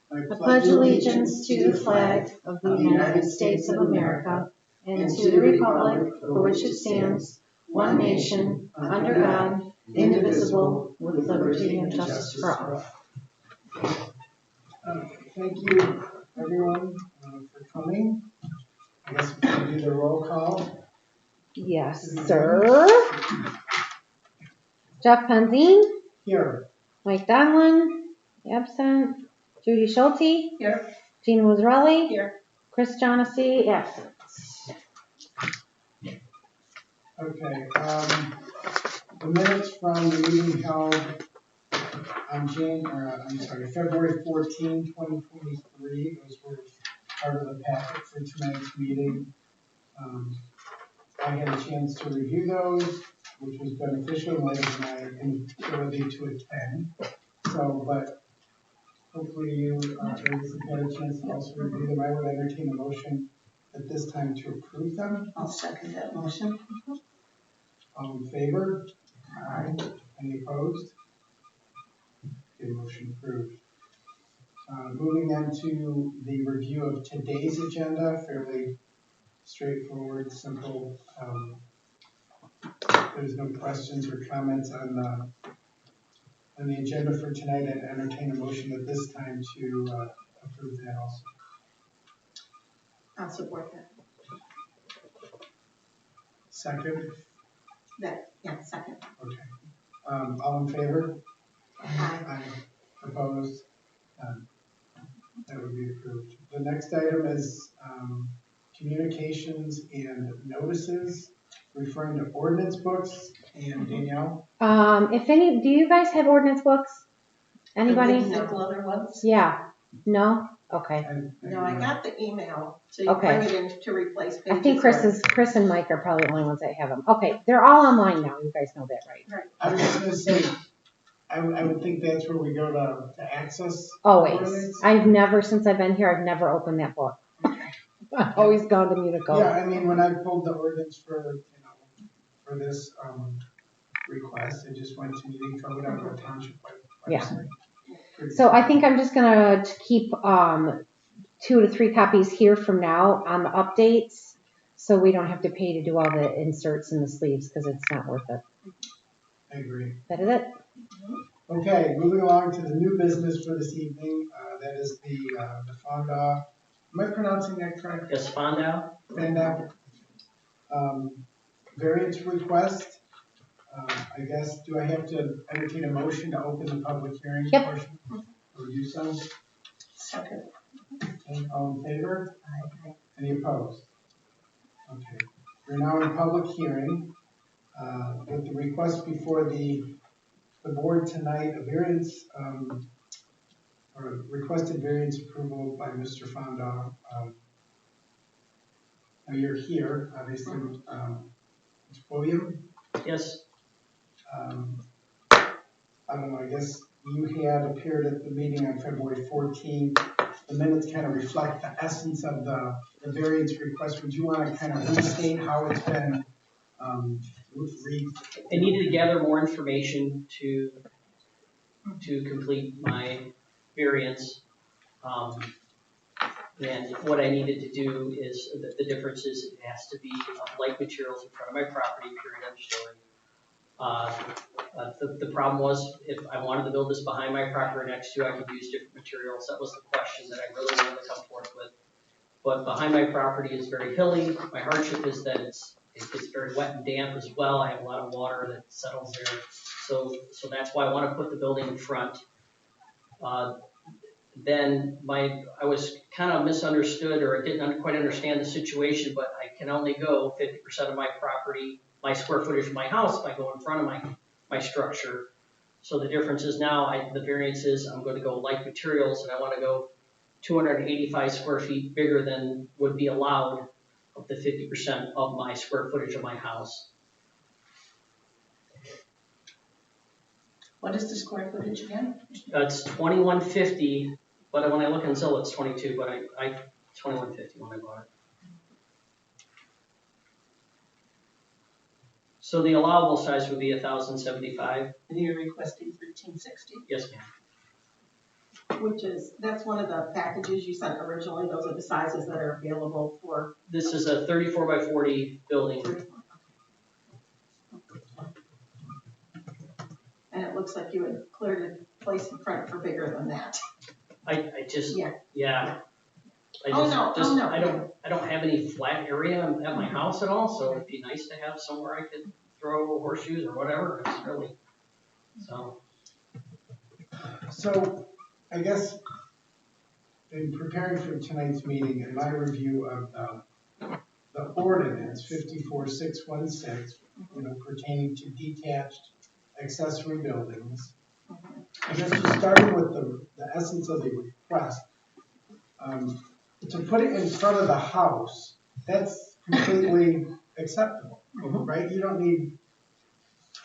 I pledge allegiance to the flag of the United States of America and to the republic for which it stands, one nation, under God, indivisible, with liberty and justice for all. Thank you, everyone, for coming. I guess we can do the roll call. Yes, sir. Jeff Penzine. Here. Mike Donlin. Absent. Judy Schulte. Here. Gene Wizzarelli. Here. Chris Jonassy. Absent. Okay. The minutes from the meeting held on February 14, 2023. Those were part of the packet for tonight's meeting. I had a chance to review those, which was beneficial in light of my inability to attend. So, but hopefully you have had a chance to also review them. I would entertain a motion at this time to approve them. I'll second that motion. All in favor? Aye. Any opposed? Okay, motion approved. Moving on to the review of today's agenda, fairly straightforward, simple. There's no questions or comments on the agenda for tonight. I'd entertain a motion at this time to approve that also. I'll support that. Second? Yeah, second. Okay. All in favor? Aye. Aye. Opposed? That would be approved. The next item is communications and notices referring to ordinance books. And Danielle? Do you guys have ordinance books? Anybody? The other ones? Yeah. No? Okay. No, I got the email, so you Okay. bring it in to replace pages. I think Chris and Mike are probably the only ones that have them. Okay, they're all online now. You guys know that, right? Right. I was just going to say, I would think that's where we go to access. Always. Ordinance. Since I've been here, I've never opened that book. I've always gone to Munico. Yeah, I mean, when I pulled the ordinance for this request, I just went to meeting code on the township website. Yeah. So I think I'm just gonna keep 2 to 3 copies here from now on the updates, so we don't have to pay to do all the inserts and the sleeves because it's not worth it. I agree. That is it. Okay, moving along to the new business for this evening. That is the Fonda. Am I pronouncing that correct? Yes, Fonda. Fonda. Variance request. I guess, do I have to entertain a motion to open the public hearing portion? Or do so? Second. Okay, all in favor? Aye. Any opposed? Okay, we're now in public hearing. With the request before the board tonight, a variance, or requested variance approval by Mr. Fonda. Now you're here, obviously, William? Yes. I don't know, I guess you had appeared at the meeting on February 14th. The minutes kind of reflect the essence of the variance request. Would you want to kind of restate how it's been I needed to gather more information to complete my variance. And what I needed to do is, the difference is it has to be light materials in front of my property, period, end of story. The problem was, if I wanted to build this behind my property next to, I could use different materials. That was the question that I really wanted to come forth with. But behind my property is very hilly. My hardship is that it's very wet and damp as well. I have a lot of water that settles there. So that's why I want to put the building in front. Then I was kind of misunderstood, or I didn't quite understand the situation, but I can only go 50% of my property, my square footage of my house, if I go in front of my structure. So the difference is now, the variance is I'm going to go light materials, and I want to go 285 square feet bigger than would be allowed of the 50% of my square footage of my house. What is the square footage again? It's 2150, but when I look in Zillow, it's 22, but I 2150 when I bought it. So the allowable size would be 1,075. And you're requesting 1,360. Yes, ma'am. That's one of the packages you sent originally. Those are the sizes that are available for. This is a 34 by 40 building. And it looks like you had cleared a place in front for bigger than that. I just, Yeah. I don't have any flat area at my house at all, so it'd be nice to have somewhere I could throw horseshoes or whatever. It's really, so. So, I guess, in preparing for tonight's meeting, in my review of the ordinance 54616, pertaining to detached accessory buildings, I guess just starting with the essence of the request, to put it in front of the house, that's completely acceptable, right? You don't need,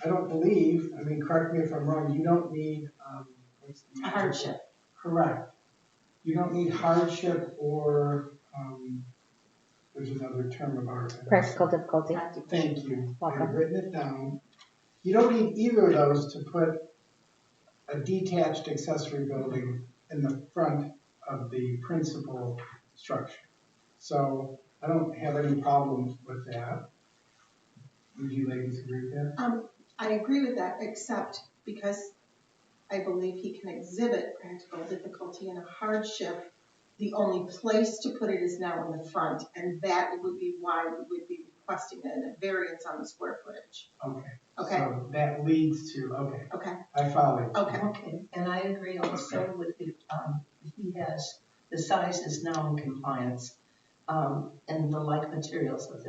I don't believe, I mean, correct me if I'm wrong, you don't need, A hardship. Correct. You don't need hardship or, there's another term of art. Practical difficulty. Thank you. Welcome. I've written it down. You don't need either of those to put a detached accessory building in the front of the principal structure. So I don't have any problems with that. Would you ladies agree with that? I agree with that, except because I believe he can exhibit practical difficulty and a hardship. The only place to put it is now in the front, and that would be why we would be requesting a variance on the square footage. Okay. Okay. So that leads to, Okay. I follow you. Okay. Okay, and I agree also with the, he has, the size is now in compliance, and the like materials of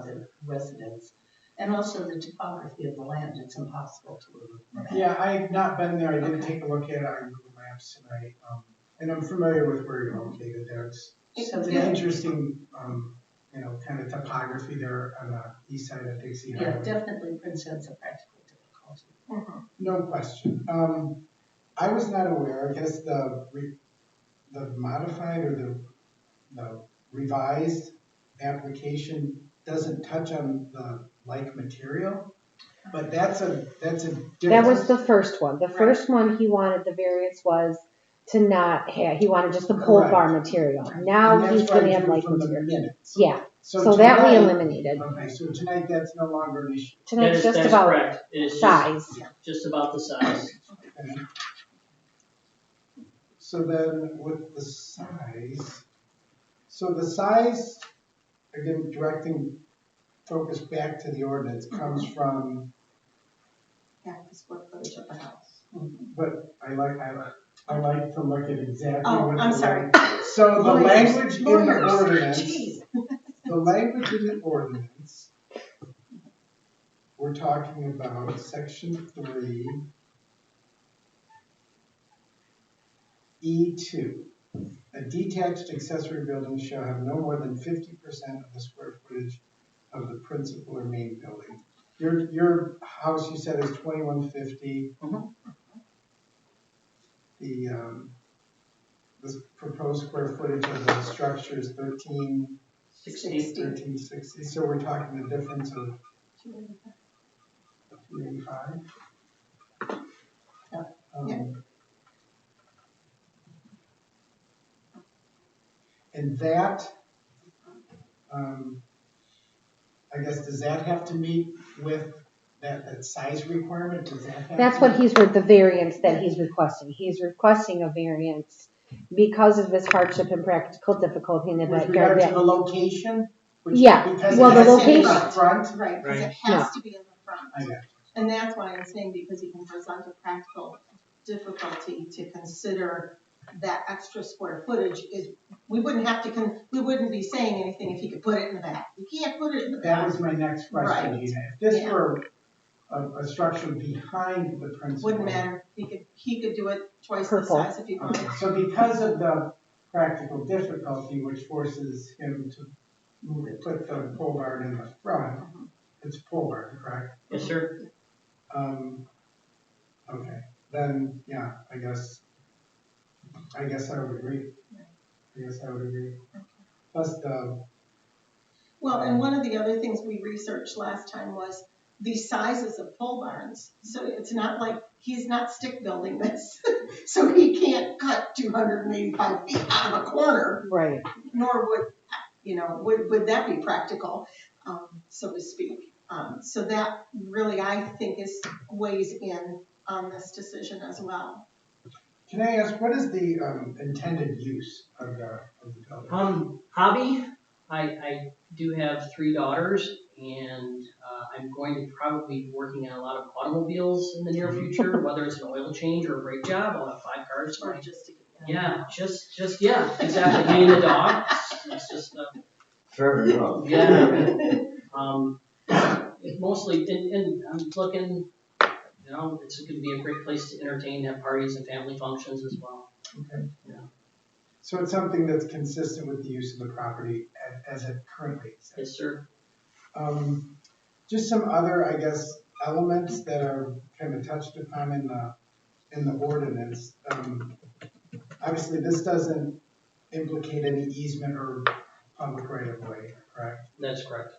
the residents. And also the topography of the land, it's impossible to live in. Yeah, I've not been there. I did take a look at it on Google Maps tonight, and I'm familiar with where you're located. There's So some yeah, interesting, kind of topography there on the east side of Dixie yeah, Highway. definitely presents a practical difficulty. No question. I was not aware. I guess the modified or the revised application doesn't touch on the like material, but that's a different. That was the first one. The first one he wanted, the variance was to not have, he wanted just the pole Correct. bar material. And Now that's he's what I gonna have drew like from the material. minutes. Yeah, so tonight, that we eliminated. Okay, so tonight that's no longer an issue. Tonight's just That's about correct. It is size. just about the size. Okay. So then with the size, again, directing focus back to the ordinance comes from, Half the square footage of the house. but I like to look at exactly Oh, what. I'm sorry. So the Lawyers. language in the ordinance, Jeez. the language in the ordinance, we're talking about section 3, E2. A detached accessory building shall have no more than 50% of the square footage of the principal or main building. Your house, you said, is 2150. The proposed square footage of the structure is 1360. So we're talking a difference of 285. And that, I guess, does that have to meet with that size requirement? Does that have That's to what he's, the variance that he's requesting. He's requesting a variance because of this hardship and practical difficulty in the with backyard. regard to the location? Yeah, Because well, it the has to be in location- the front? Right, because Right. it has to be in the front. I got you. And that's why I'm saying, because he can present a practical difficulty to consider that extra square footage is, we wouldn't be saying anything if he could put it in the back. You can't put it in the That back. was my next question, Right. Gina. If this Yeah. were a structure behind the principal. Wouldn't matter. He could do it twice the Purple. size if he wanted. Okay, so because of the practical difficulty, which forces him to put the pole barn in the front, it's pole barn, correct? Yes, sir. Okay, then, yeah, I guess I would agree. Plus Well, and one of the other things we researched last time was these sizes of pole barns. So it's not like, he's not stick building this. So he can't cut 285 feet out of a corner, Right. nor would that be practical, so to speak. So that really, I think, weighs in on this decision as well. Can I ask, what is the intended use of the building? Hobby. I do have 3 daughters, and I'm going to probably be working on a lot of automobiles in the near future, whether it's an oil change or a brake job. I'll have 5 cars. Or just to get Yeah, just exactly. Me and the dog. It's just Fair enough. yeah. Mostly, and I'm looking. It's going to be a great place to entertain, have parties and family functions as well. Okay. Yeah. So it's something that's consistent with the use of the property as it currently exists. Yes, sir. Just some other, I guess, elements that are kind of touched upon in the ordinance. Obviously, this doesn't implicate any easement or public right of way, correct? That's correct.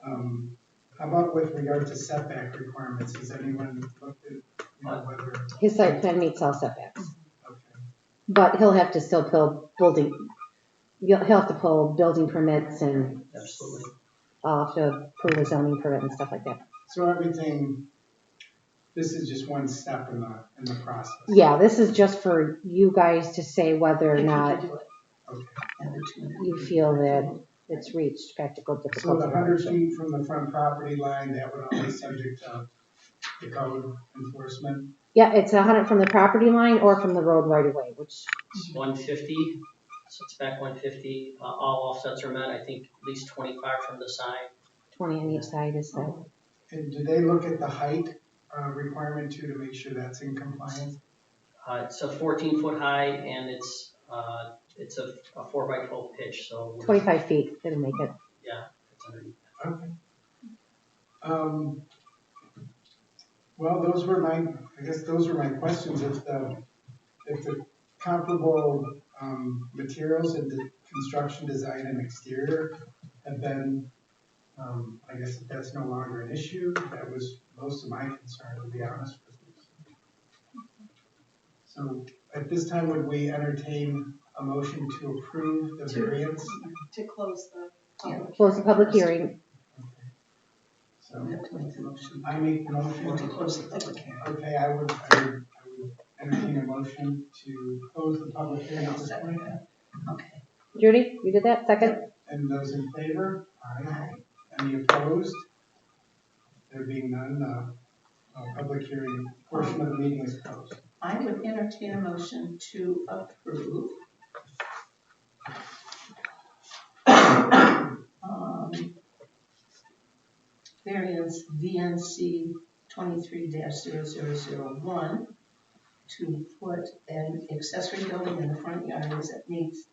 How about with regard to setback requirements? Has anyone looked at whether? His site plan meets all setbacks, Okay. but he'll have to still pull building. He'll have to pull building permits and Absolutely. I'll have to approve a zoning permit and stuff like that. So everything. This is just one step in the process. Yeah, this is just for you guys to say whether or If you not could do it. Okay. And the 200. you feel that it's reached practical So difficulty. the 100 feet from the front property line, that would all be subject to the code enforcement? Yeah, it's 100 from the property line or from the road right away, which It's 150. So it's back 150. All offsets are met. I think at least 25 from the side. 20 on each side is that. And do they look at the height requirement too to make sure that's in compliance? It's a 14-foot high, and it's a 4x12 pitch. So 25 feet, it'll make it. Yeah, it's underneath. Okay. Well, those were my questions. If the comparable materials in the construction design and exterior have been, I guess if that's no longer an issue, that was most of my concern, to be honest with you. So at this time, would we entertain a motion to approve the variance? To close the public. Close the public hearing. So We have to make the motion. I make the motion. Or to close the public hearing. Okay, I would entertain a motion to close the public hearing at this point. Okay. Judy, you did that? Second? And those in favor? Aye. Any opposed? There being none, the public hearing portion of the meeting is closed. I would entertain a motion to approve variance VNC 23-0001 to put an accessory building in the front yard that meets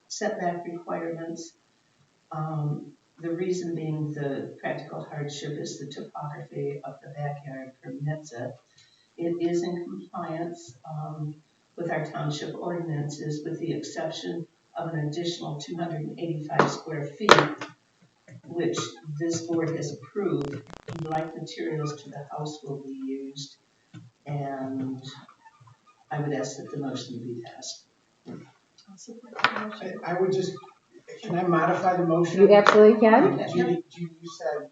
setback requirements. The reason being the practical hardship is the topography of the backyard permits it. It is in compliance with our township ordinances, with the exception of an additional 285 square feet, which this board has approved. Like materials to the house will be used, and I would ask that the motion be passed. I would just, can I modify the motion? You absolutely can. Judy, you said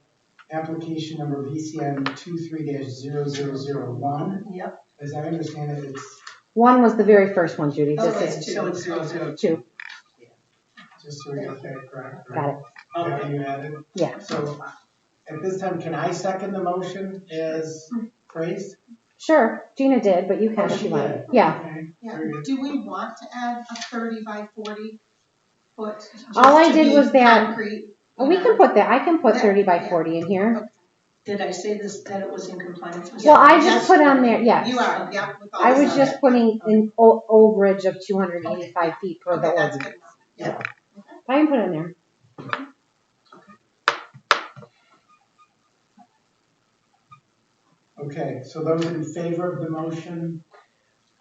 application number VCN 23-0001. Yep. As I understand it, it's 1 was the very first one, Judy. Oh, This it's is 2. 2. just so we got that correct. Got it. That you added? Yeah. So at this time, can I second the motion as phrased? Sure, Gina did, but you can Oh, if she you want. did. Yeah. Okay, Yeah. very good. Do we want to add a 30 by 40 foot? just All I to did be was that- concrete, Oh, we you can know? put that. I can put That- 30 by yeah. 40 in here. Did I say this, that it was in compliance with? Well, I Yes. just put on there, yes. You are, yeah. with all I this was on just it. putting an overage of 285 feet per the Okay, that's ordinance. good enough. Yeah. I can put it in there. Okay, so those in favor of the motion?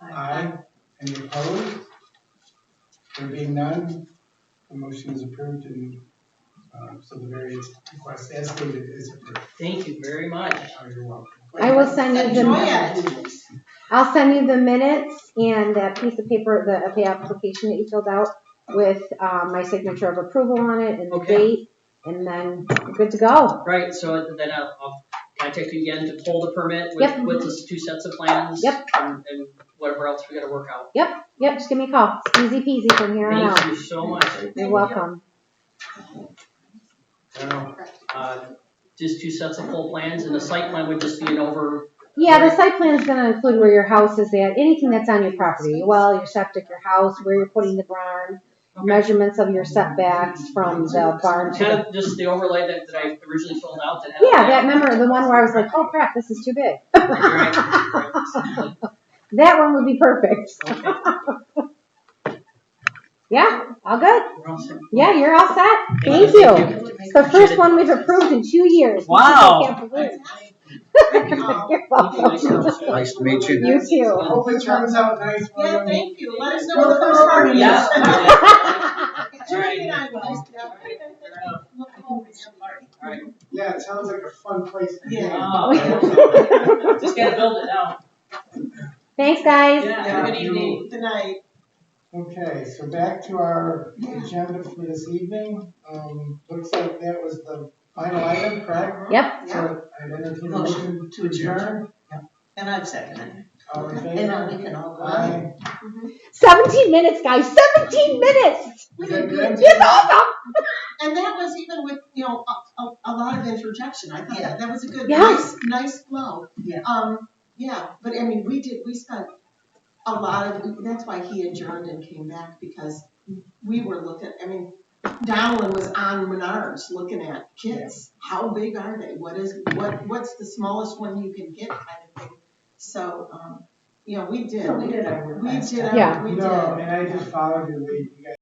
Aye. Any opposed? There being none, the motion is approved and So the variance request as stated is approved. Thank you very much. Oh, you're welcome. I will send you Enjoy the, it. I'll send you the minutes and that piece of paper, the application that you filled out with, my signature of approval on it and the Okay. date, and then we're good to go. Right, so then I'll contact you again to pull the permit Yep. with the 2 sets of plans. Yep. And whatever else we gotta work out. Yep, just give me a call. It's easy peasy from here on Thank out. you so much. You're welcome. I don't know, just 2 sets of full plans, and the site plan would just be an over. Yeah, the site plan is gonna include where your house is at, anything that's on your property, your well, your septic, your house, where you're putting the barn, measurements of your setbacks from the barn to Kind the. of just the overlay that I originally filled out that had. Yeah, that, remember the one where I was like, oh crap, this is too big. Right. That one would be perfect. Okay. Yeah, all good. We're all set. Yeah, you're all set. Thank you. It's the first one we've approved in 2 years. Wow. I can't believe it. Oh, You're welcome. Nice to meet you. You too. Hope it turns out nice for Yeah, you. thank you. Let us know what the first part is. Yeah. Judy and I will. Alright. Yeah, it sounds like a fun place to be. Yeah. Oh, just gotta build it now. Thanks, guys. Yeah, have a good evening. Good night. Okay, so back to our agenda for this evening. Looks like that was the final item, correct? Yep. So I'd entertain a motion to adjourn. And I've seconded. All in And favor? now we can all go. Aye. 17 minutes, guys. 17 minutes. Is that good? It's awesome. And that was even with, a lot of interjection. I thought Yeah. that was a good, Yeah. nice flow. Yeah. Yeah, but I mean, we spent a lot of, that's why he adjourned and came back, because we were looking, I mean, Donald was on Menards looking at kids. How big are they? What's the smallest one you can get kind of thing. So, we did. We did our work We last did. time. Yeah. We did. No, and I just followed your lead. You guys